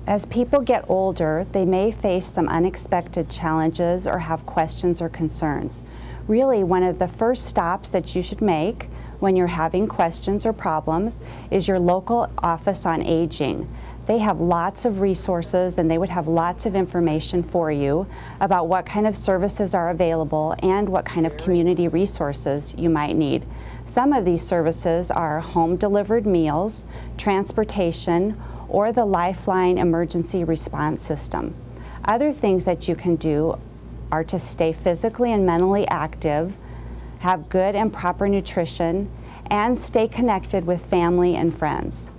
As people get older, they may face some unexpected challenges or have questions or concerns. Really, one of the first stops that you should make when you're having questions or problems is your local Office on Aging. They have lots of resources and they would have lots of information for you about what kind of services are available and what kind of community resources you might need. Some of these services are home-delivered meals, transportation, or the Lifeline Emergency Response System. Other things that you can do are to stay physically and mentally active, have good and proper nutrition, and stay connected with family and friends.